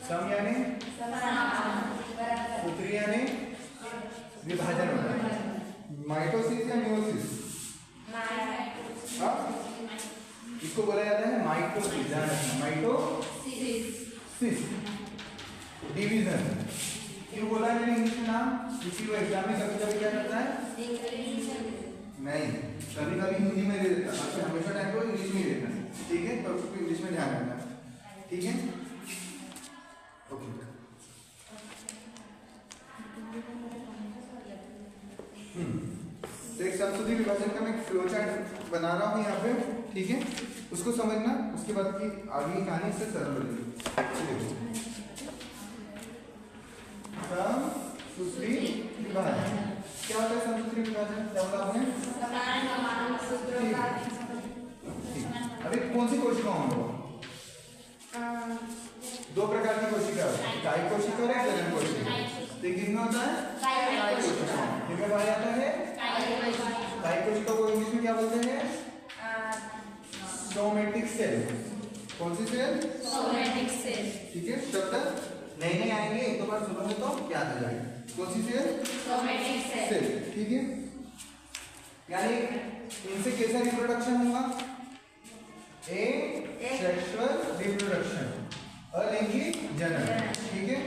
सम यानी सूत्री यानी विभाजन होता है। माइटोसिस या मियोसिस, इसको बोला जाता है माइटोसिस। ध्यान रखना, माइटोसिस डिवीजन। क्यों बोला है मैंने इंग्लिश में नाम? क्योंकि वो एग्जाम में कभी कभी क्या करता है, नहीं कभी कभी हिंदी में दे देता है, आपको हमेशा टाइम को इंग्लिश में देता है, ठीक है? तो उसको इंग्लिश में ध्यान रखना, ठीक है? ओके, तो एक समसूत्री विभाजन का मैं फ्लो चार्ट बना रहा हूँ यहाँ पे, ठीक है? उसको समझना, उसके बाद की आगे की कहानी इससे सरल हो जाएगी। समसूत्री विभाजन क्या होता है? समसूत्री विभाजन क्या होता है आपने? अभी कौन सी कोशिका होंगे? दो प्रकार की कोशिका है, काय कोशिका और जनन कोशिका। तो किसमें होता है? काय कोशिका। किसमें पाया जाता है? काय कोशिका को इंग्लिश में क्या बोलते हैं? Somatic cell. कौन सी सेल? Somatic cell. ठीक है, शब्द नए नए आएंगे, एक दो बार सुनोगे तो याद आ जाएगा। कौन सी सेल? Somatic cell. ठीक है, यानी इनसे कैसा रिप्रोडक्शन होगा? सेक्सुअल रिप्रोडक्शन, अलिंगी जनन। ठीक है,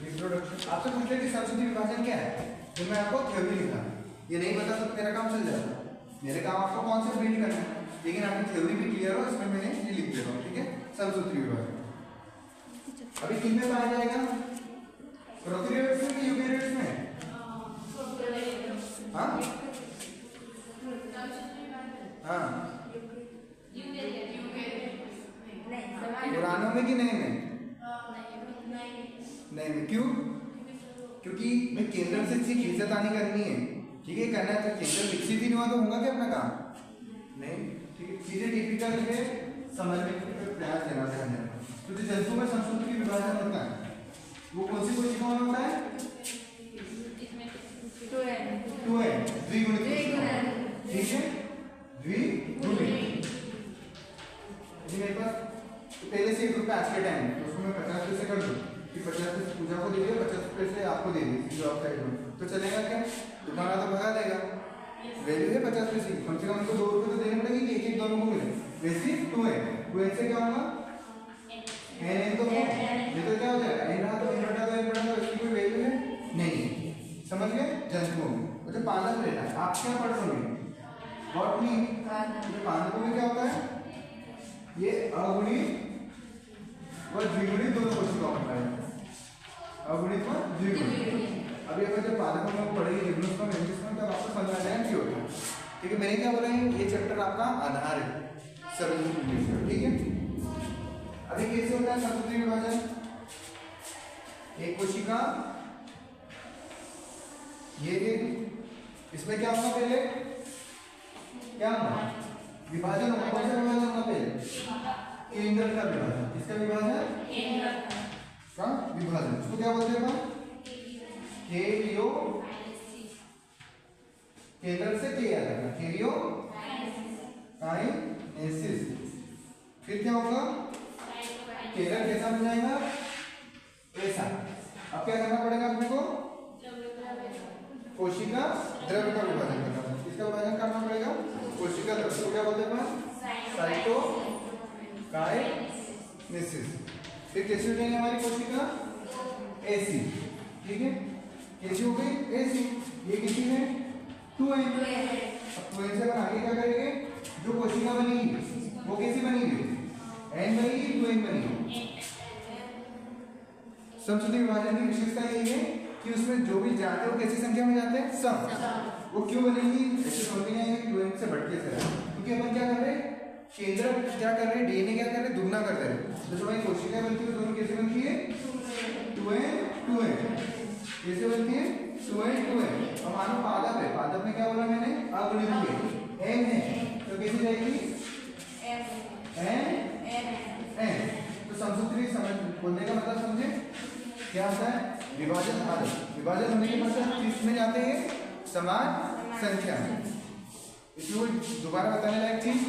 रिप्रोडक्शन। आपसे पूछे कि समसूत्री विभाजन क्या है, तो मैं आपको थ्योरी लिखा, ये नहीं बता तो मेरा काम चल जाएगा। मेरे काम आपको कॉन्सेप्ट बिल्ड करना है, लेकिन आपकी थ्योरी भी क्लियर हो, इसमें मैंने ये लिख दे रहा हूँ। ठीक है, समसूत्री विभाजन अभी किन में पाया जाएगा? प्रोकैरियोट्स में कि यूकेरियोट्स में? हाँ हाँ, पुरानों में कि नए में? नए में। क्यों? क्योंकि मैं केंद्र से इसकी खींचतानी करनी है, ठीक है? करना है तो केंद्र विकसित ही नहीं हुआ तो होगा क्या अपना काम? नहीं, ठीक है? चीजें टिपिकल है, समझने का प्रयास करना है। तो जो जंतु में समसूत्री विभाजन होता है वो कौन सी कोशिका में होता है? द्विगुणित। ठीक है, द्विगुणित। मेरे पास पहले से 1 रुपया आज के टाइम तो उसको मैं 50 पैसे कर दूं कि 50 पैसे पूजा को दे दिया, 50 पैसे आपको दे दी जो आपका है, तो चलेगा क्या? दुकानदार तो भगा देगा। वैल्यू है 50 पैसे की, कम से कम उनको 2 रुपये तो देने पड़ेंगे कि एक एक दोनों को मिले। वैसे 2n से क्या होगा? n तो ये तो क्या हो जाएगा? n रहा तो n बटा 2 n बटा 2, इसकी कोई वैल्यू है नहीं। समझ गए? जंतुओं में मुझे पादप लेना है, आप क्या पढ़ रहे हो? बॉटनी। पादपों में क्या होता है? ये अगुणित व द्विगुणित दोनों कोशिकाओं में पाया जाता है। अगुणित व द्विगुणित। अभी अगर जब पादपों में पढ़ेगी जिम्नोस्पर्म एंजियोस्पर्म तब आपको समझ आ जाएगा क्या होता है। ठीक है, मैंने क्या बोला है, ये चैप्टर आपका आधार है सब। ठीक है, अभी कैसे होता है समसूत्री विभाजन? एक कोशिका, ये इसमें क्या होगा? पहले क्या होगा? विभाजन होगा। कौन सा विभाजन होगा? पहले केंद्र का विभाजन। किसका विभाजन? केंद्र का विभाजन। इसको क्या बोलते हैं? केरियो, केंद्र से क्या याद रखना? केरियो काइनेसिस। फिर क्या होगा? केंद्र कैसा बन जाएगा? ऐसा। अब क्या करना पड़ेगा अपने को? कोशिका द्रव्य का विभाजन करना पड़ेगा। किसका विभाजन करना पड़ेगा? कोशिका द्रव्य। तो क्या बोलते हैं? साइटोकाइनेसिस। फिर कैसी हो जाएगी हमारी कोशिका? ऐसी। ठीक है, कैसी हो गई? ऐसी। ये किसी में 2n। अब 2n से आगे क्या करेंगे? जो कोशिका बनेगी वो कैसी बनेगी? n बनेगी, 2n बनेगी। समसूत्री विभाजन की विशेषता यही है कि उसमें जो भी जाते हैं वो कैसी संख्या में जाते हैं? सम। वो क्यों बनेगी? ऐसे समझ में आएगा कि 2n से बढ़के से रहा, क्योंकि अपन क्या कर रहे हैं? केंद्र क्या कर रहे हैं? डीएनए क्या कर रहे हैं? दुगना कर रहे हैं। तो जो हमारी कोशिकाएं बनती है दोनों कैसे बनती है? 2n। कैसे बनती है? 2n। अब मानो पादप है, पादप में क्या बोला मैंने? अगुणित है, n है, तो कैसे जाएगी? n। तो समसूत्री समझ बोलने का मतलब समझे क्या होता है? विभाजन। विभाजन होने के मतलब किसमें जाते हैं? समान संख्या में। इसमें दोबारा बताने लायक चीज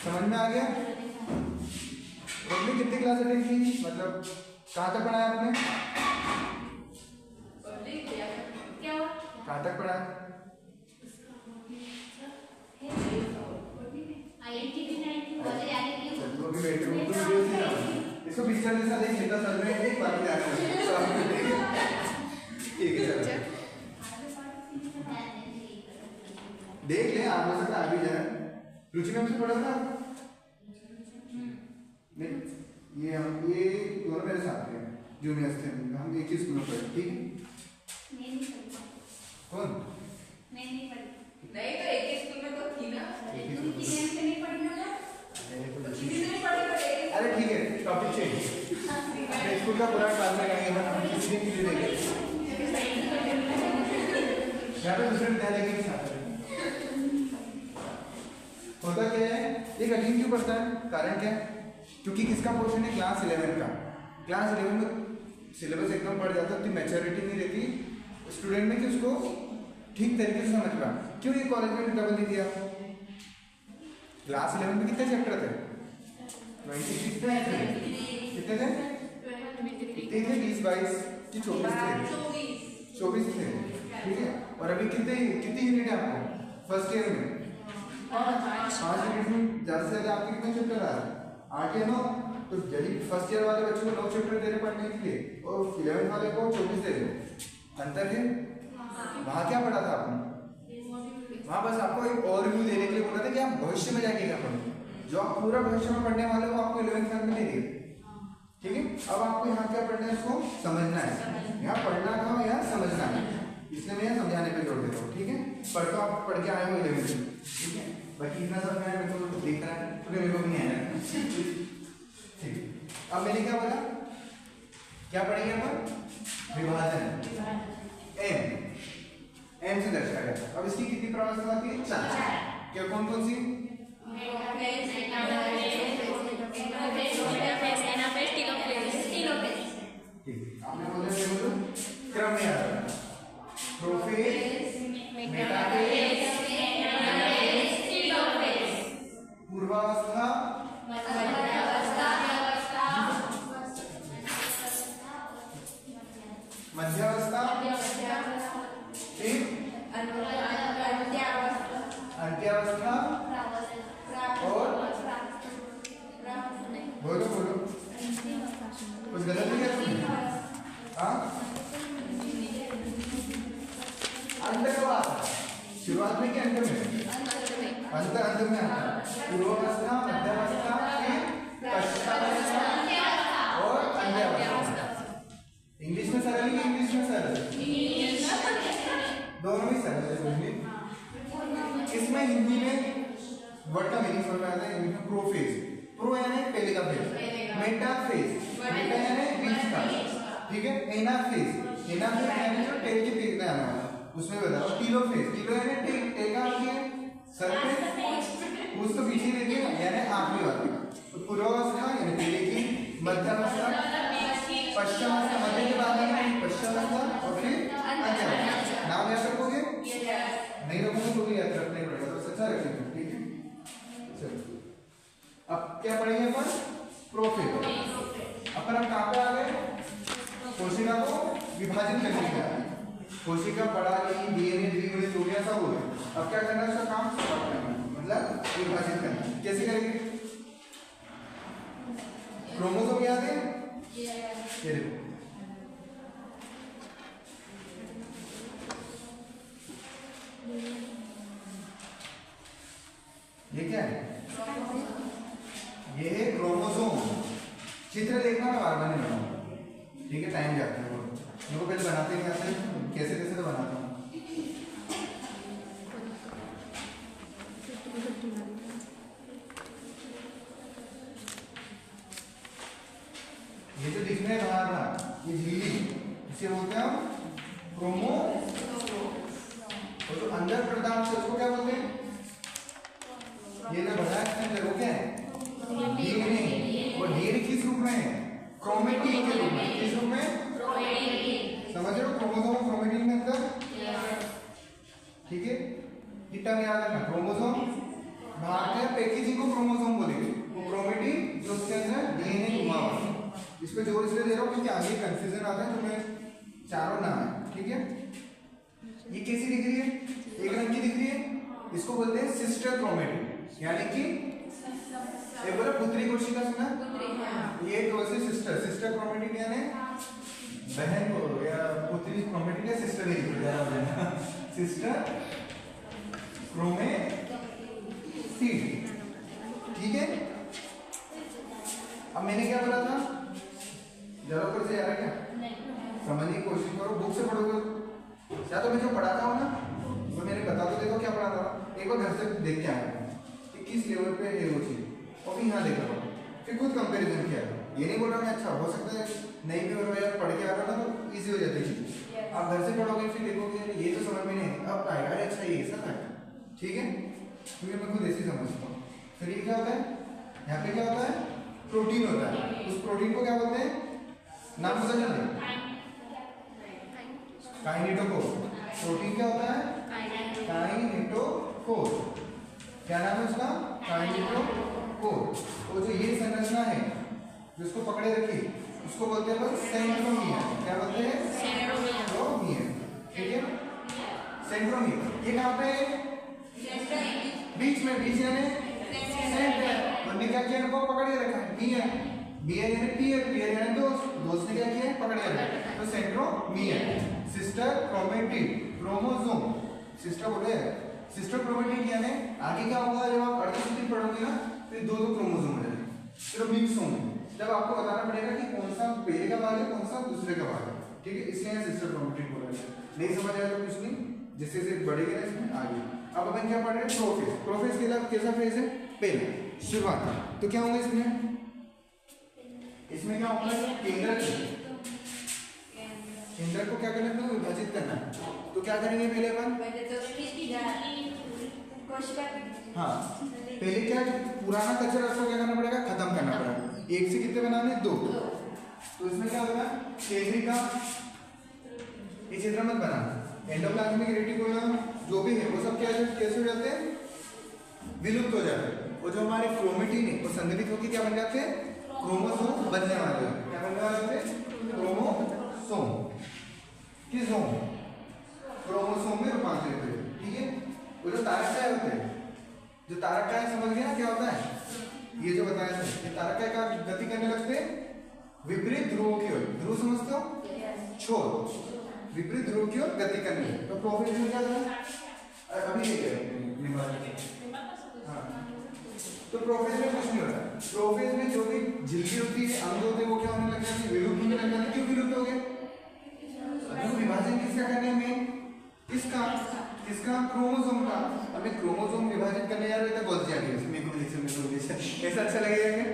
समझ में आ गया? आपने कितनी क्लास अटेंड की, मतलब कहाँ तक पढ़ाया आपने, क्या हुआ? कहाँ तक पढ़ाया? चलो अभी वेट रूम तो वीडियो से ना इसको पिक्चर जैसा देख लेता सर में एक बार आ ठीक है चलो देख ले, आप हो सकता आ भी जाए। रुचि में हमसे पढ़ा था नहीं, ये दोनों मेरे साथ थे, जूनियर्स थे, हम एक ही स्कूल में पढ़े, ठीक है। कौन नहीं पढ़ी। नहीं तो एक ही स्कूल में तो थी ना। नहीं पढ़ी ना। अरे ठीक है, टॉपिक चेंज, अपने स्कूल का पूरा क्लास में करेंगे, हम किसी दिन के लिए देखेंगे यहाँ पे दूसरे विद्यालय के साथ होता क्या है, ये कठिन क्यों पड़ता है, कारण क्या है, क्योंकि किसका पोर्शन है, क्लास 11 का। क्लास 11 में सिलेबस एकदम बढ़ जाता है, उतनी मैच्योरिटी नहीं रहती स्टूडेंट में कि उसको ठीक तरीके से समझ पाए। क्यों ये कॉलेज में डबल नहीं दिया, क्लास 11 में कितने चैप्टर थे, 26 थे, कितने थे, कितने थे, 20-22 कि 24 थे, ठीक है। और अभी कितनी यूनिट है आपको फर्स्ट ईयर में, 5 यूनिट में ज़्यादा से ज़्यादा आपके कितने चैप्टर आ रहे हैं, 8 या 9, तो यदि फर्स्ट ईयर वाले बच्चों को 9 चैप्टर दे रहे पढ़ने के लिए और 11 वाले को 24 दे रहे, अंतर है। वहाँ क्या पढ़ा था आपने, वहाँ बस आपको एक ओवरव्यू देने के लिए बोला था कि आप भविष्य में जाके क्या पढ़ो, जो आप पूरा भविष्य में पढ़ने वाले हो आपको 11th में नहीं दिए, ठीक है। अब आपको यहाँ क्या पढ़ना है, इसको समझना है, यहाँ पढ़ना था यहाँ समझना है, इसलिए मैं यहाँ समझाने पे जोड़ देता हूँ, ठीक है। पढ़ के आए हो 11th में, ठीक है, बाकी इतना सब मैं तो देख रहा है तो मेरे को भी नहीं आया, ठीक है। अब मैंने क्या बोला, क्या पढ़ेंगे अपन, विभाजन, एम से दर्शाया गया। अब इसकी कितनी प्रवस्था होती है, 4, क्या कौन कौन सी, आपने बोला क्रम में आता है, प्रोफेज, मेटाफेज, पूर्वावस्था, मध्यावस्था, फिर अंत्यावस्था, और बोलो बोलो कुछ गलत नहीं है, हाँ, अंत कब आता है, शुरुआत में कि अंत में, अंत में आता है, पूर्वावस्था, मध्यावस्था, फिर पश्चावस्था और अंत्यावस्था। इंग्लिश में सरल है कि इंग्लिश में सरल, दोनों में सरल है। इसमें हिंदी में वर्ड का मीनिंग समझ में आता है, इंग्लिश में प्रोफेज, प्रो यानी पहले का फेज, मेटाफेज, मेटा यानी बीच का, ठीक है, एनाफेज, एनाफेज यानी जो टेल के पीछे का आना वाला, उसमें बताओ, टीलोफेज, टीलो यानी टेल का आती है सर पे, उसको पीछे देखिए यानी आखिरी वाला, तो पूर्वावस्था यानी पहले की, मध्यावस्था, पश्चिमावस्था, मध्य के बाद आएगी पश्चिमावस्था और फिर अंत्यावस्था। नाम याद रखोगे, नहीं रखोगे तो भी याद रखना ही पड़ेगा, तो सच्चा रखेंगे, ठीक है। चलो अब क्या पढ़ेंगे अपन, प्रोफेज। अपन हम कहाँ पे आ गए, कोशिका को विभाजन करने के लिए, कोशिका बड़ा ली, डीएनए द्विगुणित हो गया, सब हो गया। अब क्या करना है, उसका काम करना, मतलब विभाजन करना। कैसे करेंगे, क्रोमोसोम याद है, ये देखो, ये क्या है, ये है क्रोमोसोम। चित्र देखना मैं बार बार नहीं बनाऊंगा, ठीक है, टाइम जाता है, मेरे को पहले बनाते नहीं आते, कैसे कैसे तो बनाता हूँ। ये जो दिखने बाहर ना, ये झिल्ली, इसे बोलते हैं हम क्रोमो, और जो अंदर प्रदान से उसको क्या बोलते हैं, ये ना बड़ा स्ट्रक्चर वो क्या है, डीएनए। वो डीएनए किस रूप में है, क्रोमेटिन के रूप में, किस रूप में, समझ रहे हो, क्रोमोसोम क्रोमेटिन के अंदर, ठीक है। इतना याद रखना, क्रोमोसोम बाहर के पैकेजिंग को क्रोमोसोम बोलेंगे, वो क्रोमेटिन जो उसके अंदर डीएनए इस पे जोर इसलिए दे रहा हूँ क्योंकि आगे कंफ्यूजन आता है, तो मैं चारों नाम है, ठीक है। ये कैसी दिख रही है? एक रंग की दिख रही है, इसको बोलते हैं सिस्टर क्रोमेटिन, यानी कि एक बोला पुत्री कोशिका सुना, ये दो से सिस्टर, सिस्टर क्रोमेटिन यानी बहन को, या पुत्री क्रोमेटिन या सिस्टर ही हो जाएगा, सिस्टर क्रोमेटिन, ठीक है। अब मैंने क्या बोला था, जरा ऊपर से आ रहा क्या, समझने की कोशिश करो, बुक से पढ़ोगे या तो मैं जो पढ़ाता हूँ ना वो मैंने बता तो देखो क्या पढ़ाता हूँ, एक बार घर से देख के आया कि किस लेवल पे है वो चीज़, और फिर यहाँ देखा फिर खुद कंपैरिजन किया। ये नहीं बोल रहा मैं, अच्छा हो सकता है नहीं भी हो रहा है, पढ़ के आ रहा ना तो ईजी हो जाती है चीज़। आप घर से पढ़ोगे फिर देखोगे ये तो समझ में नहीं, अब आएगा अरे अच्छा ये ऐसा था, ठीक है, क्योंकि मैं खुद ऐसे समझता हूँ। फिर ये क्या होता है, यहाँ पे क्या होता है, प्रोटीन होता है, उस प्रोटीन को क्या बोलते हैं, नाम पता चल रहा है, काइनेटोकोर। प्रोटीन क्या होता है, काइनेटोकोर, क्या नाम है उसका, काइनेटोकोर। वो जो ये संरचना है जिसको पकड़े रखी उसको बोलते हैं बस सेंट्रोमियर, क्या बोलते हैं, सेंट्रोमियर, ठीक है, सेंट्रोमियर। ये कहाँ पे है, बीच में, बीच यानी सेंटर, हमने क्या किया, इनको पकड़ के रखा है, मियर, मियर यानी पियर, पियर यानी दोस्त, दोस्त ने क्या किया है, पकड़ के रखा है, तो centromere. Sister chromatid, chromosome, sister बोले, सिस्टर क्रोमेटिड यानी आगे क्या होगा, जब आप अर्धसूत्री पढ़ोगे ना फिर दो क्रोमोसोम हो जाएंगे, फिर मिक्स होंगे, जब आपको बताना पड़ेगा कि कौन सा पहले का भाग है कौन सा दूसरे का भाग है, ठीक है, इसलिए सिस्टर क्रोमेटिड बोला जाता है। नहीं समझ आया तो कुछ नहीं, जैसे जैसे बढ़ेगा ना इसमें आगे। अब अपन क्या पढ़ रहे हैं, प्रोफेज। प्रोफेज के लिए कैसा फेज है, पहले शुरुआत, तो क्या होगा इसमें, इसमें क्या होगा, केंद्र को क्या करना है, विभाजित करना है, तो क्या करेंगे पहले अपन, हाँ पहले क्या पुराना कचरा उसको क्या करना पड़ेगा, खत्म करना पड़ेगा। एक से कितने बनाने, दो, तो इसमें क्या होगा, केंद्रिका, ये चित्र मत बनाना, एंडोप्लाज्मिक रेटिकुलम जो भी है वो सब क्या कैसे हो जाते हैं, विलुप्त हो जाते हैं, और जो हमारे क्रोमेटिन है वो संगठित होकर क्या बन जाते हैं, क्रोमोसोम बनने वाले हैं, क्या बनने वाले होते हैं, क्रोमोसोम, किस होम, क्रोमोसोम में रूपांतरित होते हैं, ठीक है। वो जो तारक होते हैं, जो तारक समझ गए ना क्या होता है, ये जो बताया था, ये तारक का गति करने लगते हैं विपरीत ध्रुवों की ओर, ध्रुव समझते हो, छोर, विपरीत ध्रुव की ओर गति करने, तो प्रोफेज में क्या था, अभी ये कह रहे हैं, हाँ, तो प्रोफेज में कुछ नहीं होता, प्रोफेज में जो भी झिल्ली होती है, अंग होते हैं, वो क्या होने लग जाते हैं, विलुप्त होने लग जाते हैं। क्यों विलुप्त हो गए, विभाजन किसका करने में, किसका, किसका, क्रोमोसोम का। अभी क्रोमोसोम विभाजित करने जा रहे थे, बोलते जाएंगे ऐसा अच्छा लगेगा क्या,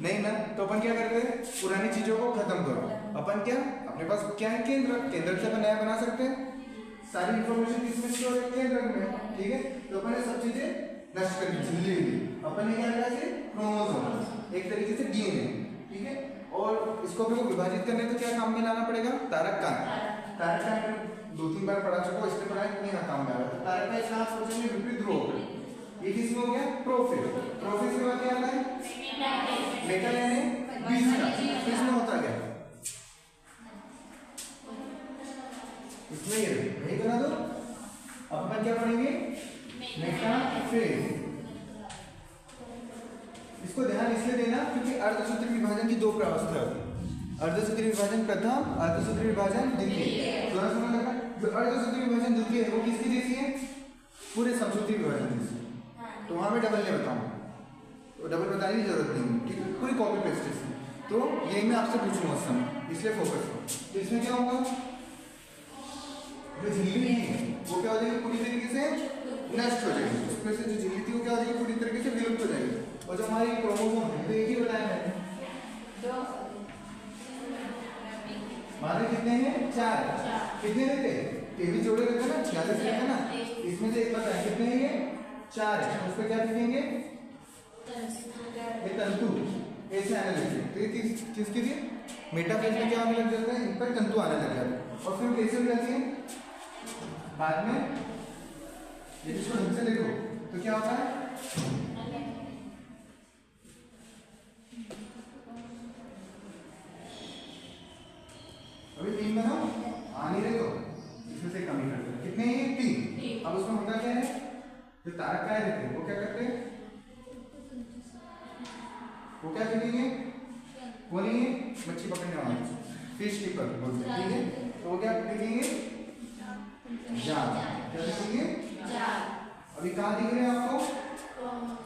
नहीं ना, तो अपन क्या करते हैं, पुरानी चीजों को खत्म करो, अपन क्या, अपने पास क्या है, केंद्र, केंद्र से अपन नया बना सकते हैं, सारी इंफॉर्मेशन किसमें स्टोर है, केंद्र में, ठीक है। तो अपन ये सब चीजें नष्ट कर दी, झिल्ली हुई, अपन ने क्या किया, क्रोमोसोम एक तरीके से डीएनए, ठीक है, और इसको भी विभाजित करने तो क्या काम में लाना पड़ेगा, तारक का, तारक का दो तीन बार पढ़ा चुका, इसलिए पढ़ा नहीं ना काम में आ रहा, तारक का इसका सोचने में विपरीत ध्रुव, ये किसमें हो गया, प्रोफेज, प्रोफेज के बाद क्या आता है, मेटा यानी बीच का, किसमें होता है, इसमें ये यही बना दो। अब अपन क्या पढ़ेंगे, मेटाफेज, इसको ध्यान इसलिए देना क्योंकि अर्धसूत्री विभाजन की दो प्रावस्था होती है, अर्धसूत्री विभाजन प्रथम, अर्धसूत्री विभाजन द्वितीय, दोनों समझ लगता है। जो अर्धसूत्री विभाजन द्वितीय है वो किसकी जैसी है, पूरे समसूत्री विभाजन जैसी, तो वहां मैं डबल नहीं बताऊंगा, तो डबल बताने की जरूरत नहीं है, ठीक है, पूरी कॉपी पेस्ट है, तो यही मैं आपसे पूछूंगा उस समय, इसलिए फोकस करो। तो इसमें क्या होगा, जो झिल्ली है वो क्या हो जाएगी, पूरी तरीके से नष्ट हो जाएगी, उसमें से जो झिल्ली थी वो क्या हो जाएगी, पूरी तरीके से विलुप्त हो जाएगी, और जो हमारी क्रोमोसोम है तो एक ही बताया मैंने, माने कितने हैं, चार, कितने रहते, ये भी जोड़े रहते ना, 46 रहते ना, इसमें से एक बताया कितने हैं, ये चार है, उस पर क्या लिखेंगे, ये तंतु, ऐसे आने लगते हैं, तो ये किसके लिए, मेटाफेज में क्या आने लग जाता है, इन पर तंतु आने लग जाते हैं, और फिर कैसे हो जाती है, बाद में ये इसको ढंग से देखो तो क्या होता है, लिखेंगे? वो नहीं है मच्छी पकड़ने वाला, फिश कीपर बोलते हैं, ठीक है। तो वो क्या लिखेंगे? जाल। क्या लिखेंगे? अभी कहाँ दिख रहे हैं आपको?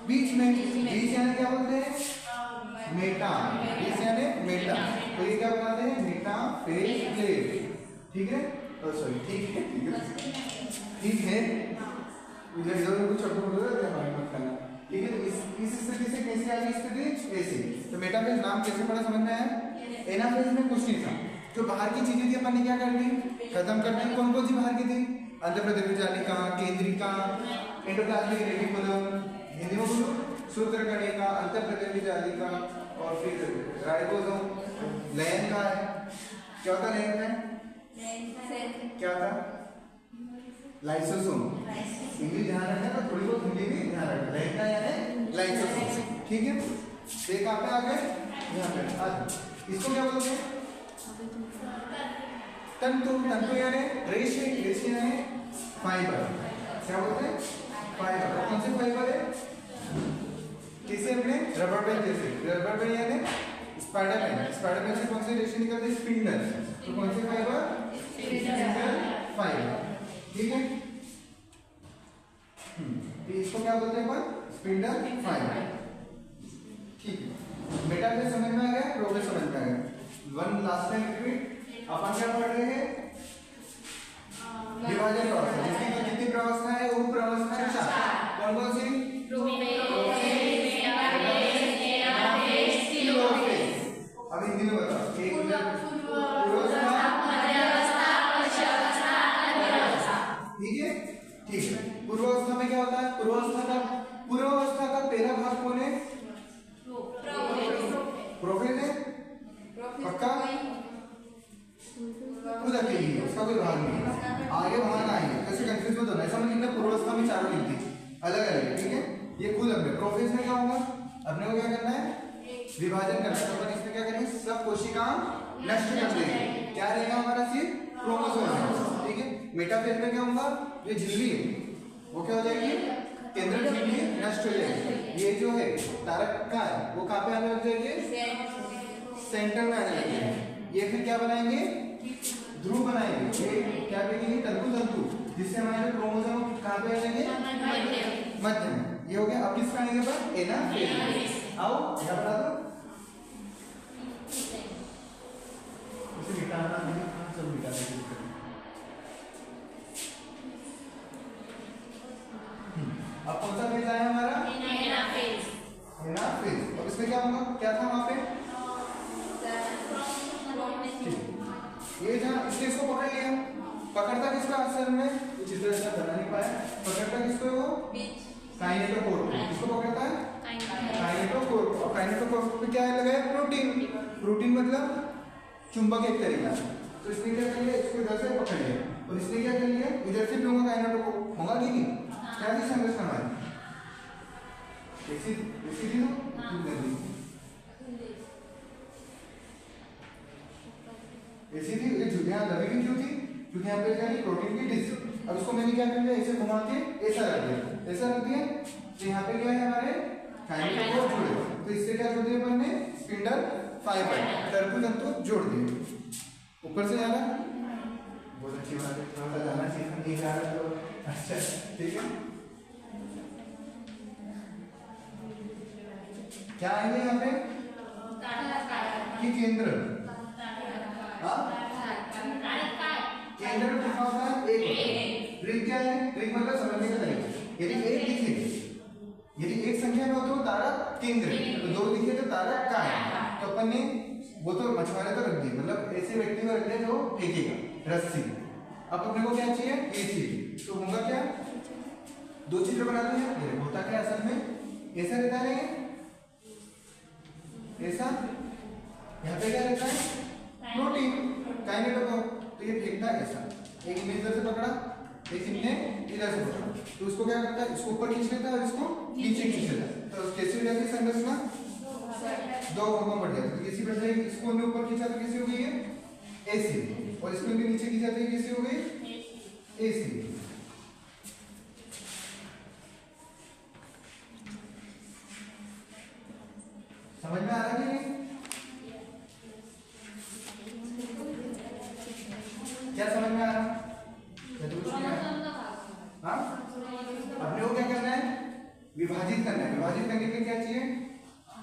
बीच में। बीच यानी क्या बोलते हैं? मेटा। बीच यानी मेटा। तो ये क्या बनाते हैं? मेटा फेस प्लेट, ठीक है। सॉरी, ठीक है, ठीक है। इधर इधर कुछ छोटे मोटे मत करना, ठीक है। तो इस स्थिति से कैसे आई स्थिति? ऐसे। तो मेटाफेज नाम कैसे पड़ा समझ में आया? एनाफेज में कुछ नहीं था, जो बाहर की चीजें थी अपन ने क्या कर दी? खत्म कर दी। कौन कौन सी बाहर की थी? अंतःप्रदेश जालिका, केंद्रिका, एंडोप्लाज्मिक रेटिकुलम, हिंदी में बोलो सूत्रकणिका, अंतःप्रदेश जालिका, और फिर राइबोसोम। लयन का है, क्या होता है लयन में? क्या था? लाइसोसोम। इंग्लिश ध्यान रखना, तो थोड़ी बहुत हिंदी भी ध्यान रखना। लयन का यानी लाइसोसोम, ठीक है। एक कहाँ पे आ गए? यहाँ पे आ। इसको क्या बोलते हैं? तंतु। तंतु यानी रेशे। रेशे यानी फाइबर। क्या बोलते हैं? फाइबर। कौन से फाइबर है? किसे हमने? रबर बैंड जैसे। रबर बैंड यानी स्पाइडरमैन। स्पाइडरमैन से कौन से रेशे निकलते हैं? स्पिंडल। तो कौन से फाइबर? स्पिंडल फाइबर, ठीक है। तो इसको क्या बोलते हैं अपन? स्पिंडल फाइबर, ठीक है। मेटाफेज समझ में आ गया, प्रोफेज समझ में आ गया। One last time repeat. अपन क्या पढ़ रहे हैं? विभाजन प्रवस्था। जिसकी जो जितनी प्रवस्था है वो प्रवस्था है 4। कौन कौन सी? अब हिंदी में बताओ। एक ठीक है, ठीक है। पूर्वावस्था में क्या होता है? पूर्वावस्था का पहला भाग कौन है? प्रोफेज है, पक्का? खुद अकेली है, उसका कोई भाग नहीं है। आगे भाग आएंगे, कैसे कंफ्यूज मत होना। ऐसा मतलब लिखना पूर्वावस्था में चारों लिखती अलग अलग, ठीक है। ये खुद अपने प्रोफेज में क्या होगा? अपने को क्या करना है? विभाजन करना है। तो अपन इसमें क्या करेंगे? सब कोशिकाएं नष्ट कर देंगे। क्या रहेगा हमारा? सिर्फ क्रोमोसोम, ठीक है। मेटाफेज में क्या होगा? ये झिल्ली है, वो क्या हो जाएगी? केंद्र झिल्ली नष्ट हो जाएगी। ये जो है तारक का है, वो कहाँ पे आने लग जाएंगे? सेंटर में आने लग जाएंगे। ये फिर क्या बनाएंगे? ध्रुव बनाएंगे। ये क्या कहेंगे? तंतु। तंतु जिससे हमारे क्रोमोसोम कहाँ पे आ जाएंगे? मध्य में। ये हो गया। अब किसका आएंगे पर? एनाफेज। आओ क्या बता दो? इसे मिटाना नहीं, सब मिटा देंगे। अब कौन सा फेज आया हमारा? एनाफेज। और इसमें क्या होगा? क्या था वहां पे? ये जहाँ इसने इसको पकड़ लिया। पकड़ता किसका असल में? कुछ इधर ऐसा बना नहीं पाया। पकड़ता किसको? वो काइनेटोकोर। किसको पकड़ता है? काइनेटोकोर। और काइनेटोकोर पे क्या लगाया? प्रोटीन। प्रोटीन मतलब चुंबक एक तरीका। तो इसने क्या कर लिया? इसको इधर से पकड़ लिया, और इसने क्या कर लिया? इधर से भी होगा काइनेटोकोर, होगा कि नहीं? क्या थी संरचना हमारी? ऐसी थी ना? ऐसी थी। ये यहाँ दबी क्यों थी? क्योंकि यहाँ पे क्या है? प्रोटीन की डिस्क। अब इसको मैंने क्या कर दिया? ऐसे घुमा के ऐसा रख दिया, ऐसा रख दिया। तो यहाँ पे क्या है? हमारे काइनेटोकोर जुड़े। तो इससे क्या जोड़ दिया अपन ने? स्पिंडल फाइबर, तंतु तंतु जोड़ दिए। ऊपर से जाना बहुत अच्छी बात है। थोड़ा सा जाना चाहिए, नहीं जा रहा तो अच्छा, ठीक है। क्या आएंगे यहाँ पे? कि केंद्र। केंद्र लिखा होता है एक। ट्रिक क्या है? ट्रिक मतलब समझने का तरीका। यदि एक दिखे, यदि एक संख्या में हो तो तारा केंद्र, तो दो दिखे तो तारा का है। तो अपन ने वो तो मछुआरे तो रख दिए, मतलब ऐसे व्यक्ति को रख दिया जो फेंकेगा रस्सी। अब अपने को क्या चाहिए? ये चाहिए। तो होगा क्या? दो चित्र बना दो। होता क्या असल में? ऐसा रहता है, ऐसा। यहाँ पे क्या रहता है? Protein, kinetochore. तो ये फेंकता है ऐसा। एक इन्हें इधर से पकड़ा, एक इन्हें इधर से पकड़ा। तो उसको क्या करता है? इसको ऊपर खींच लेता है और इसको नीचे खींच लेता है। तो कैसी हो जाती है संरचना? दो भागों बढ़ जाती है। कैसी बढ़ जाएगी? इसको हमने ऊपर खींचा तो कैसी हो गई है? ऐसी। और इसको भी नीचे खींचा तो कैसी हो गई? ऐसी। समझ में में आ रहा कि नहीं? क्या समझ में आ रहा? या तो कुछ नहीं आ रहा? हाँ, अपने को क्या करना है? विभाजित करना है। विभाजित करने के लिए क्या चाहिए?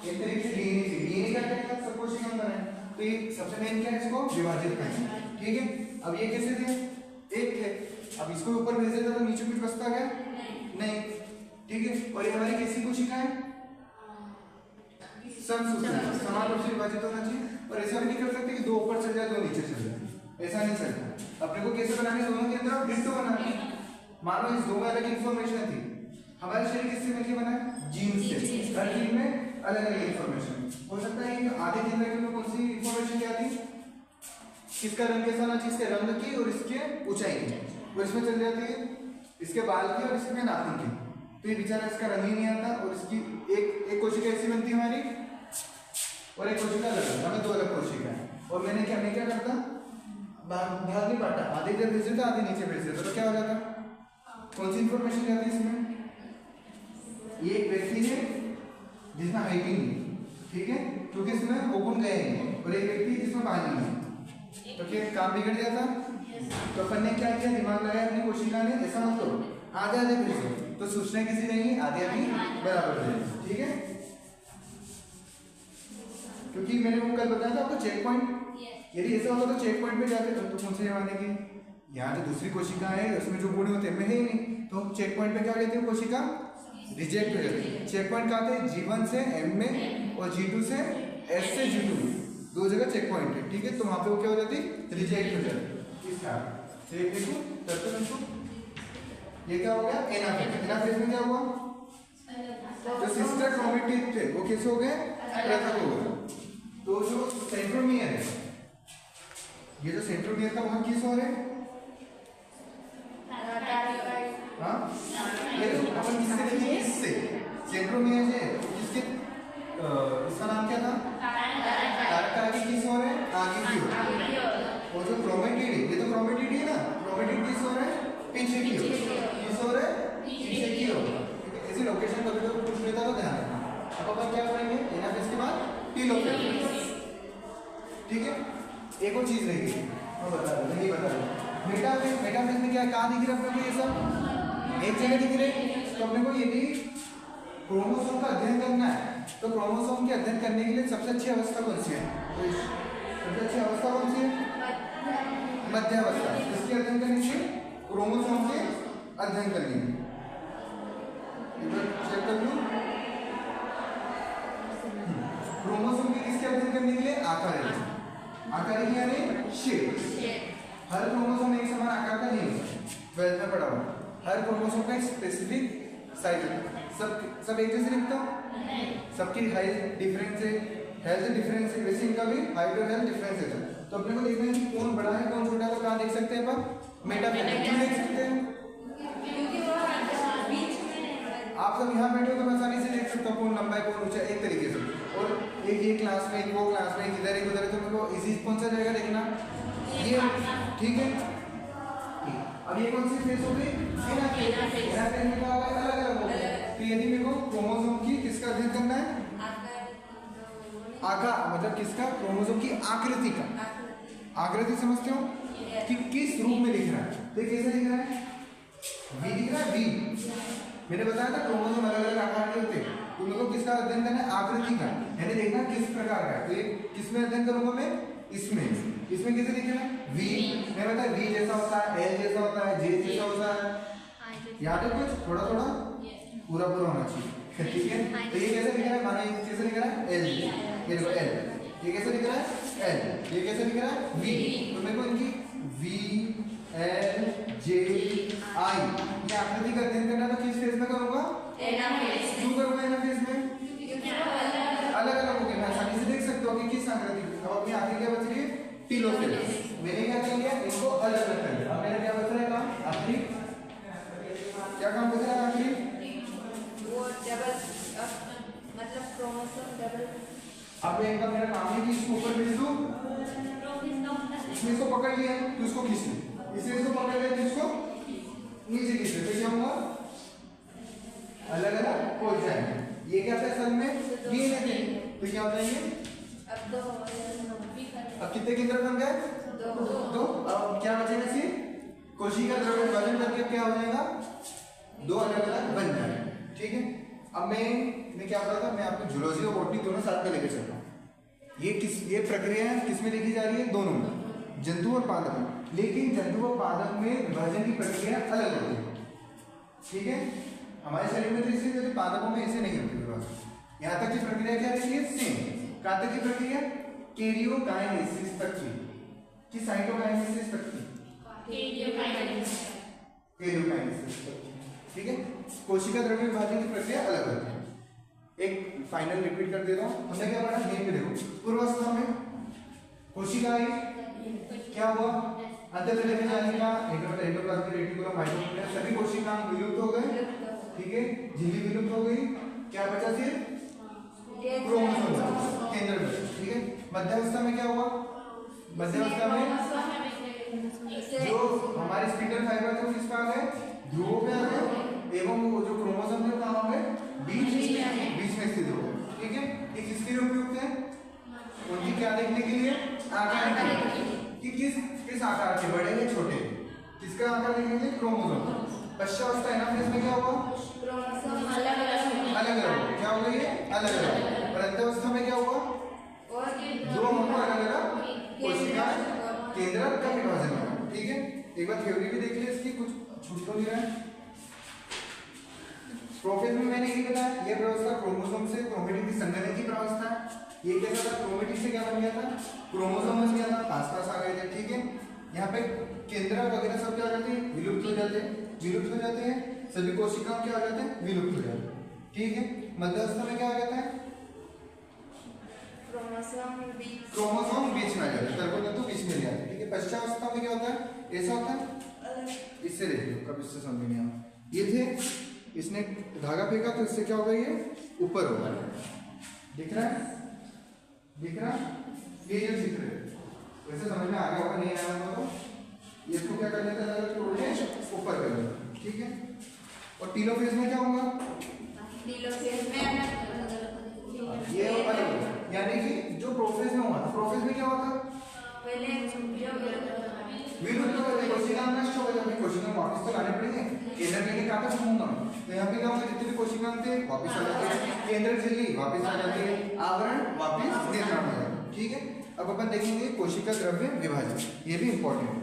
एक तरीके से डीएनए चाहिए। डीएनए क्या करेगा? सब कोशिका अंदर है, तो ये सबसे मेन क्या है? इसको विभाजित करना है। ठीक है, अब ये कैसे थे? एक थे, अब इसको ऊपर भेज देता तो नीचे कुछ बचता क्या? नहीं। ठीक है, और ये हमारी कैसी कोशिका है? समसूत्री, समान रूप से विभाजित होना चाहिए। और ऐसा भी नहीं कर सकते कि दो ऊपर चल जाए दो नीचे चल जाए, ऐसा नहीं चलता। अपने को कैसे बनाने? दोनों के अंदर डिट्टो बनाना है। मानो इस दो में अलग इन्फॉर्मेशन थी। हमारे शरीर किससे मिलकर बना है? जीन से। हर जीन में अलग अलग इन्फॉर्मेशन हो सकता है कि आधे जीन में कौन सी इन्फॉर्मेशन क्या थी? किसका रंग कैसा होना चाहिए? इसके रंग की और इसके ऊंचाई की, वो इसमें चल जाती है। इसके बाल की और इसके नाखून की, तो ये बेचारा इसका रंग ही नहीं आता। और इसकी एक कोशिका ऐसी बनती है हमारी, और एक कोशिका अलग, हमें दो अलग कोशिका है। और मैं क्या करता? भाग नहीं पाता, आधे इधर भेज देता आधे नीचे भेज देता, तो क्या हो जाता? कौन सी इंफॉर्मेशन जाती है इसमें? ये एक व्यक्ति है जिसमें हाइटिंग है, ठीक है, क्योंकि इसमें ओपन गए हैं, और एक व्यक्ति जिसमें पानी है, तो क्या काम बिगड़ जाता? तो अपन ने क्या किया? दिमाग लगाया अपनी कोशिका ने, ऐसा मत करो, आधे आधे भेजो, तो सूचना किसी नहीं, आधे आधे बराबर भेजो। ठीक है, क्योंकि मैंने वो कल बताया था आपको चेक पॉइंट, यदि ऐसा होगा तो चेक पॉइंट पे जाके तो कौन से जमाने की यहाँ जो दूसरी कोशिका है उसमें जो गुण होते हैं में है ही नहीं, तो चेक पॉइंट पे क्या कहते हैं? कोशिका रिजेक्ट हो जाती है। चेक पॉइंट कहाँ थे? G1 से M में और G2 से S से G2 में, दो जगह चेक पॉइंट है। ठीक है, तो वहां पे वो क्या हो जाती? रिजेक्ट हो जाती। इसका चेक देखो करते हैं इसको। ये क्या हो गया? एनाफेज। एनाफेज में क्या हुआ? जो सिस्टर क्रोमेटिड थे वो कैसे हो गए? पृथक हो गए। तो जो सेंट्रोमियर है, ये जो सेंट्रोमियर का भाग किस ओर है? हाँ, ये अपन किससे देखेंगे? इससे। सेंट्रोमियर है किसके? इसका नाम क्या था? तारक का आगे किस ओर है? आगे की ओर। और जो क्रोमेटिड है, ये तो क्रोमेटिड है ना, क्रोमेटिड किस ओर है? पीछे की ओर। किस ओर है? पीछे की ओर। ऐसी लोकेशन कभी कभी पूछ लेता तो ध्यान रखना। अब अपन क्या करेंगे? एनाफेज के बाद टेलोफेज। ठीक है, एक और चीज रहेगी, मैं बता दूं, नहीं बता दूं। मेटाफेज में क्या कहाँ दिख रहा है अपने को? ये सब एक जगह दिख रहे। तो अपने को यदि क्रोमोसोम का अध्ययन करना है, तो क्रोमोसोम के अध्ययन करने के लिए सबसे अच्छी अवस्था कौन सी है? तो सबसे अच्छी अवस्था कौन सी है? मध्यावस्था। इसके अध्ययन करने के लिए, क्रोमोसोम के अध्ययन करने के लिए, चेक कर लूं। क्रोमोसोम के किसके अध्ययन करने के लिए? आकार। आकार यानी शेप। हर क्रोमोसोम एक समान आकार का नहीं होता, 12th में पढ़ा हुआ। हर क्रोमोसोम का एक स्पेसिफिक साइज है। सब एक जैसे दिखता है? सबकी हाइट डिफरेंस है, हेल्थ डिफरेंस है, वैसे इनका भी हाइट और हेल्थ डिफरेंस है। तो अपने को देखना है कि कौन बड़ा है कौन छोटा है, तो कहाँ देख सकते हैं अपन? मेटाफेज में देख सकते हैं। आप सब यहाँ बैठे हो तो मैं आसानी से देख सकता हूँ कौन लंबा है कौन ऊंचा, एक तरीके से। और एक ये क्लास में, एक वो क्लास में, इधर एक उधर, तो मेरे को इजी कौन सा जाएगा देखना ये। ठीक है, अब ये कौन सी फेज हो गई? एनाफेज में क्या होगा? अलग अलग हो गए। तो यदि मेरे को क्रोमोसोम की किसका अध्ययन करना है? आकार, मतलब किसका? क्रोमोसोम की आकृति का। आकृति समझते हो कि किस रूप में दिख रहा है? तो कैसे दिख रहा है? वी दिख रहा है, वी। मैंने बताया था क्रोमोसोम अलग अलग आकार के होते हैं, तो मेरे को किसका अध्ययन करना है? आकृति का, यानी देखना किस प्रकार का है। तो ये किसमें अध्ययन करूंगा मैं? इसमें। इसमें कैसे दिखेगा? वी। मैं बताया वी जैसा होता है, एल जैसा होता है, जे जैसा होता है। याद है कुछ? थोड़ा थोड़ा पूरा पूरा होना चाहिए। ठीक है, तो ये कैसे दिख रहा है? माना ये कैसे दिख रहा है? एल। ये देखो एल, ये कैसे दिख रहा है? एल। ये कैसे दिख रहा है? वी। तो मेरे को इनकी वी, एल, जे, आई ये आकृति का अध्ययन करना, तो किस फेज में करूंगा? क्यों करूंगा एनाफेज में? अलग अलग हो गए, मैं आसानी से देख सकता हूँ कि किस आकृति। अब अपनी आखिर क्या बच रही है? टेलोफेज। मैंने क्या कर लिया? इनको अलग अलग कर दिया। अब मेरा क्या बच रहा है काम? आखिरी क्या काम बच रहा है? आखिरी वो डबल, मतलब क्रोमोसोम डबल। अब एक बार मेरा काम है कि इसको ऊपर भेज दूं, इसने इसको पकड़ लिया तो इसको खींच लो, इसने इसको पकड़ लिया तो इसको नीचे खींच लो, तो क्या होगा? अलग अलग हो जाएंगे। ये क्या था असल में? डीएनए थे। तो क्या हो जाएंगे? अब दो अब कितने केंद्र बन गए? दो। अब क्या बचेगा? सिर्फ कोशिका द्रव्य विभाजन करके क्या हो जाएगा? दो अलग अलग बन जाएंगे। ठीक है। अब मैं क्या कर रहा था, मैं आपको जूलॉजी और बॉटनी दोनों साथ में लेकर चल रहा हूँ। ये प्रक्रिया किस में देखी जा रही है? दोनों में, जंतु और पादप में। लेकिन जंतु और पादप में विभाजन की प्रक्रिया अलग होती है। ठीक है। हमारे शरीर में तो इसे होती, पादपों में इसे नहीं होती विभाजन। यहाँ तक की प्रक्रिया क्या रहती है? सेम। कहाँ तक की प्रक्रिया? कैरियोकाइनेसिस तक की, साइटोकाइनेसिस तक की, कैरियोकाइनेसिस तक की। ठीक है। कोशिका द्रव्य विभाजन की प्रक्रिया अलग होती है। एक फाइनल रिपीट कर देता हूँ। हमने क्या पढ़ा? यहीं पे देखो, पूर्वावस्था में कोशिका आई, क्या हुआ? अंतःतल में जाने का एंडोप्लाज्मिक रेटिकुलम, माइटोकॉन्ड्रिया, सभी कोशिका विलुप्त हो गए। ठीक है। झिल्ली विलुप्त हो गई। क्या बचा? सिर्फ क्रोमोसोम, केंद्र में। ठीक है। मध्यावस्था में क्या हुआ? मध्यावस्था में जो हमारे स्पिंडल फाइबर थे वो किस पे आ गए? ध्रुवों पे आ गए, एवं वो जो क्रोमोसोम थे कहाँ हो गए? बीच में स्थित हो गए। ठीक है। ये किसके लिए उपयुक्त है? उनकी क्या देखने के लिए? आकार कि किस आकार के, बड़े या छोटे, किसका आकार देखने के लिए? क्रोमोसोम। पश्चावस्था है ना, इसमें क्या हुआ? क्रोमोसोम अलग अलग क्या हो गई? अलग अलग। और अंतःवस्था में क्या हुआ? दो हमको अलग अलग कोशिका केंद्र का विभाजन हुआ। ठीक है। एक बार थ्योरी भी देख लिया इसकी, कुछ छूट तो नहीं रहा है। प्रोफेज में मैंने ये बताया, ये व्यवस्था क्रोमोसोम से क्रोमेटिन की संघनन की व्यवस्था है। ये कैसा था? क्रोमेटिन से क्या बन गया था? क्रोमोसोम बन गया था, पास पास आ गए थे। ठीक है। यहाँ पे केंद्र वगैरह सब क्या हो जाते हैं? विलुप्त हो जाते हैं। सभी कोशिकाएं क्या हो जाते हैं? विलुप्त हो जाते हैं। ठीक है। मध्यावस्था में क्या हो जाता है? क्रोमोसोम बीच में आ जाता है, तर्कतंतु बीच में जाते हैं। ठीक है। पश्चावस्था में क्या होता है? ऐसा होता है। इससे देखिए, कब इससे समझ नहीं आया। ये थे, इसने धागा फेंका तो इससे क्या होगा? ये ऊपर होगा। दिख रहा है? ये जो चित्र है वैसे समझ में आ गया होगा, नहीं आया होगा तो ये इसको क्या कर लेते हैं? तोड़ के ऊपर कर लेते हैं। ठीक है। और टीलोफेज में क्या होगा? ये अलग, यानी कि जो प्रोफेज में हुआ, प्रोफेज में क्या होता? विलुप्त हो गए, कोशिका नष्ट हो गए। अपनी कोशिका वापस तो लाने पड़ेंगे, केंद्र लेके कहाँ तक घूमूंगा? तो यहाँ पे क्या होगा? जितने भी कोशिका थे वापस आ जाते हैं, केंद्र झिल्ली वापस आ जाती है, आवरण वापस निर्माण हो जाता है। ठीक है। अब अपन देखेंगे कोशिका द्रव्य विभाजन, ये भी इंपॉर्टेंट है।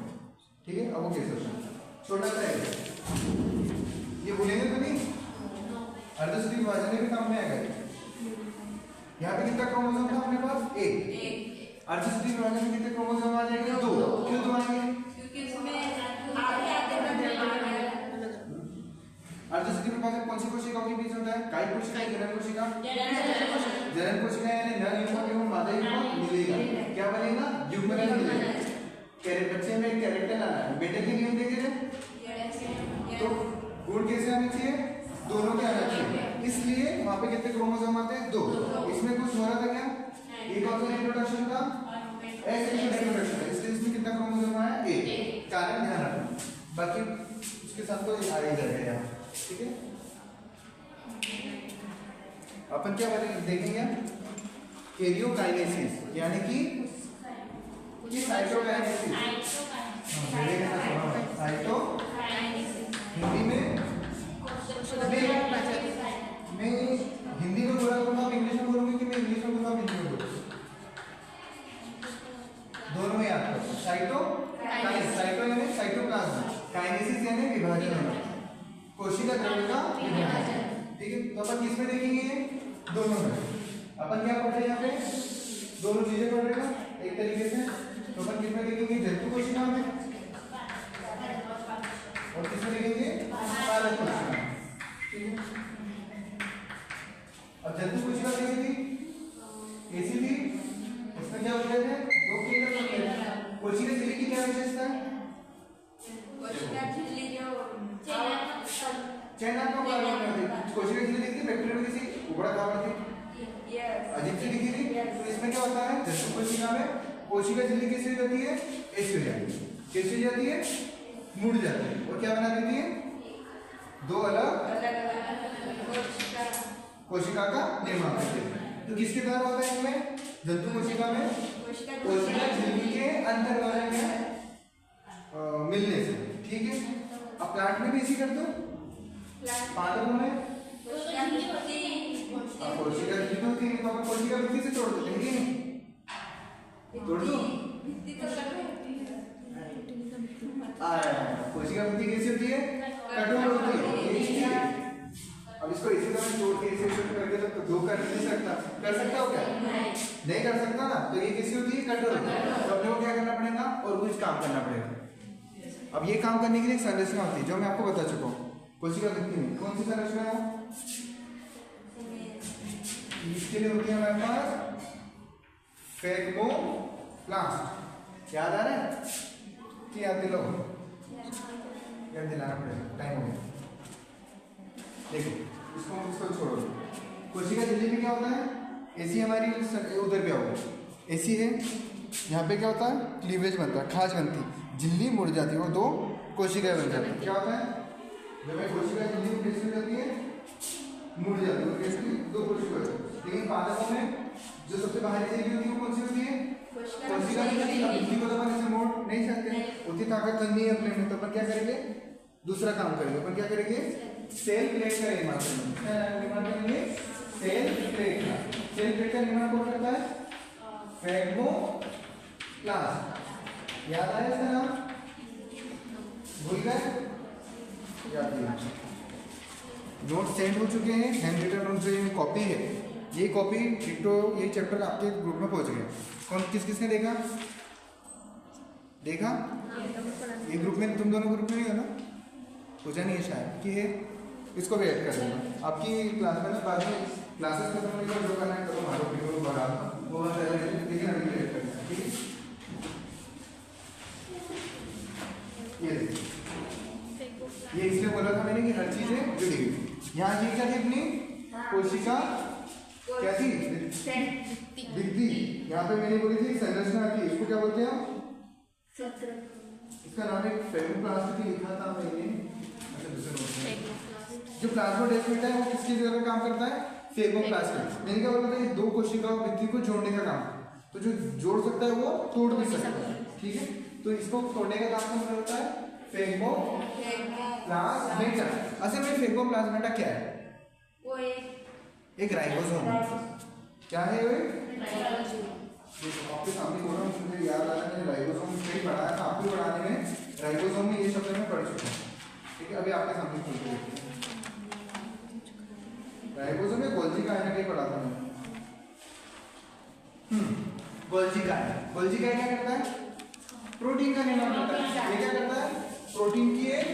ठीक है। अब वो कैसे होता है? छोटा सा है ये, बोलेंगे तो नहीं? अर्धसूत्री विभाजन में भी काम में आएगा। यहाँ पे कितना क्रोमोसोम था अपने पास? एक। अर्धसूत्री विभाजन में कितने क्रोमोसोम आ जाएंगे? दो। क्यों दो आएंगे? अर्धसूत्री विभाजन कौन सी कोशिकाओं के बीच होता है? कायिक कोशिका, जनन कोशिका। जनन कोशिका यानी नर युग्मक एवं मादा युग्मक मिलेगा, क्या बनेगा? युग्मक मिलेगा। बच्चे में कैरेक्टर आना है, बेटे के नियम देखे थे तो गुण कैसे आने चाहिए? दोनों के आना चाहिए। इसलिए वहां पे कितने क्रोमोसोम आते हैं? दो। इसमें कुछ हो रहा था क्या? एक और इंट्रोडक्शन था, इंट्रोडक्शन, इसलिए इसमें कितना क्रोमोसोम आया? एक। कारण ध्यान रखना, बाकी उसके साथ तो आ ही जाएगा यहाँ। ठीक है। अपन क्या देखेंगे? कैरियोकाइनेसिस यानी कि साइटोकाइनेसिस। हिंदी में मैं हिंदी में बोला करूंगा, इंग्लिश में बोलूंगी कि मैं इंग्लिश में बोलूंगा, हिंदी में बोलूंगा, दोनों में याद करो। साइटो यानी साइटोप्लाज्म, काइनेसिस यानी विभाजन होना, कोशिका द्रव्य का विभाजन। ठीक है। तो अपन किस में देखेंगे? दोनों में। अपन क्या पढ़ रहे हैं यहाँ पे? दोनों चीजें पढ़ रहे हैं एक तरीके से। तो अपन किस में देखेंगे? जंतु कोशिका में, और किस में देखेंगे? पादप कोशिका। ठीक है। अब जंतु कोशिका कैसी थी? कैसी थी? उसमें क्या होते थे? दो केंद्र होते थे। कोशिका झिल्ली की क्या विशेषता है? कोशिका झिल्ली जो चयनात्मक कार्य में होती है। कोशिका झिल्ली दिखती है, बैक्टीरिया में किसी उबड़ा खाबड़ थी, अजीब सी दिखी थी। तो इसमें क्या होता है? जंतु कोशिका में कोशिका झिल्ली कैसी हो जाती है? ऐसी हो जाती है। कैसी हो जाती है? मुड़ जाती है। और क्या बना देती है? दो अलग कोशिका का निर्माण करती है। तो किसके द्वारा होता है इनमें? जंतु कोशिका में कोशिका झिल्ली के अंतर्गत में मिलने से, ठीक है। अब प्लांट में भी इसी करते हो, पादपों में कोशिका झिल्ली तो होती है, तो अपन कोशिका भित्ति से तोड़ देते हैं कि नहीं? तोड़ दो। कोशिका भित्ति कैसी होती है? कठोर होती है। अब इसको इसी तरह तोड़ के इसे करके तो दो कर नहीं सकता, कर सकता हो क्या? नहीं कर सकता ना, तो ये कैसी होती है? कठोर होती है। तो अपने को क्या करना पड़ेगा? और कुछ काम करना पड़ेगा। अब ये काम करने के लिए एक संरचना होती है जो मैं आपको बता चुका हूँ। कोशिका भित्ति में कौन सी संरचना है? इसके लिए होती है हमारे पास फेगमोप्लास्ट। याद आ रहा है कि याद दिलाओ? याद दिलाना पड़ेगा, टाइम हो गया। देखो इसको छोड़ो। कोशिका झिल्ली में क्या होता है? ऐसी हमारी उधर भी आओगे, ऐसी है, यहाँ पे क्या होता है? क्लीवेज बनता है, खाज बनती है, झिल्ली मुड़ जाती है और दो कोशिकाएं बन जाती है। क्या होता है? जब एक कोशिका झिल्ली कैसी हो जाती है? मुड़ जाती है, कैसी? दो कोशिका। लेकिन पादपों में जो सबसे बाहरी झिल्ली होती है वो कौन सी होती है? कोशिका झिल्ली को तो अपन ऐसे मोड़ नहीं सकते, उतनी ताकत नहीं है अपने में, तो अपन क्या करेंगे? दूसरा काम करेंगे। अपन क्या करेंगे? सेल प्लेट का निर्माण करेंगे। सेल प्लेट का, सेल प्लेट का निर्माण कौन करता है? फेगमोप्लास्ट। याद आया इसका नाम? भूल गए? याद नहीं। नोट सेंड हो चुके हैं, हैंड रिटन नोट जो ये कॉपी है, ये कॉपी डिटो ये चैप्टर आपके ग्रुप में पहुंच गया। कौन किस किसने देखा? देखा? ये ग्रुप में, तुम दोनों ग्रुप में नहीं हो ना? पूछा नहीं है शायद कि है, इसको भी ऐड कर देना आपकी क्लास में ना। बाद में क्लासेस खत्म होने के बाद जो करना है करो, मारो वीडियो बढ़ा वो लेकिन अभी ऐड कर देना, ठीक है। ये इसलिए बोला था मैंने कि हर चीज है जुड़ी हुई। यहाँ ये क्या थी अपनी कोशिका? क्या थी? भित्ति। यहाँ पे मैंने बोली थी संरचना थी, इसको क्या बोलते हैं? इसका नाम एक फेगमोप्लास्ट लिखा था मैंने। जो प्लाज्मोडेस्माटा है वो किसकी जगह काम करता है? फेगमोप्लास्ट। मैंने क्या बोला था? ये दो कोशिका भित्ति को जोड़ने का काम, तो जो जोड़ सकता है वो तोड़ भी सकता है, ठीक है। तो इसको तोड़ने का काम कौन करता है? फेगमोप्लाज्मेटा। असल में फेगमोप्लाज्मेटा क्या है? वो एक राइबोसोम। क्या है वो? आपके सामने बोल रहा हूँ, मुझे याद आ रहा है, मैंने राइबोसोम कहीं पढ़ाया था, आप भी पढ़ाने में राइबोसोम में ये शब्द मैं पढ़ चुका हूँ, ठीक है। अभी आपके सामने खोलते हैं राइबोसोम में गोल्जी का कहीं पढ़ा था मैंने। गोल्जी का क्या करता है? प्रोटीन का निर्माण करता है। ये क्या करता है? प्रोटीन की एक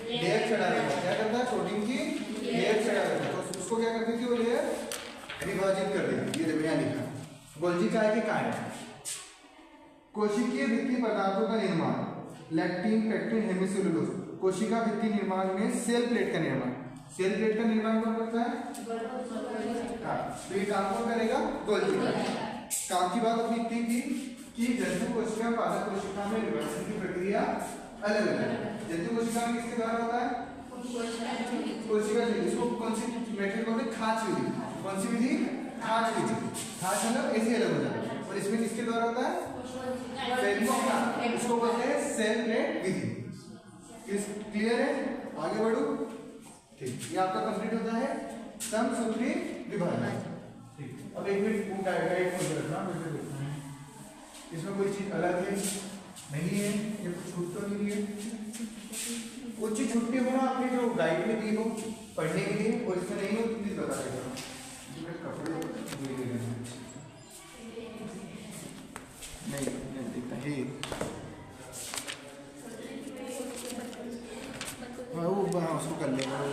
लेयर चढ़ा देता है। क्या करता है? प्रोटीन की लेयर चढ़ा देता है। तो उसको क्या करती थी? वो लेयर विभाजित कर देती। ये देखो यहाँ लिखा गोल्जी काय के कार्य। कोशिकीय भित्ति पदार्थों का निर्माण, लैक्टिन, पेक्टिन, हेमिसेलुलोज। कोशिका भित्ति निर्माण में सेल प्लेट का निर्माण। सेल प्लेट का निर्माण कौन करता है? तो ये काम कौन करेगा? गोल्जी काय। काम की बात अपनी इतनी थी कि जंतु कोशिका पादप कोशिका में विभाजन की प्रक्रिया अलग अलग है। जंतु कोशिका में किसके द्वारा होता है? कोशिका झिल्ली। इसको कौन सी मेथड बोलते हैं? खाच विधि। कौन सी विधि? खाच विधि। खाच मतलब ऐसे अलग हो जाता है। और इसमें किसके द्वारा होता है? फेगमोप्लास्ट। इसको बोलते हैं सेल प्लेट विधि। क्लियर है? आगे बढ़ो, ठीक। ये आपका कंप्लीट होता है समसूत्री विभाजन, ठीक। अब एक मिनट गाइड खोल रखना, मुझे देखना है इसमें कोई चीज अलग है नहीं है, ये कुछ छूट तो नहीं है। कुछ चीज छुट्टी हो ना आपने जो गाइड में दी हो पढ़ने के लिए, और इसमें नहीं हो तो प्लीज बता देगा। कपड़े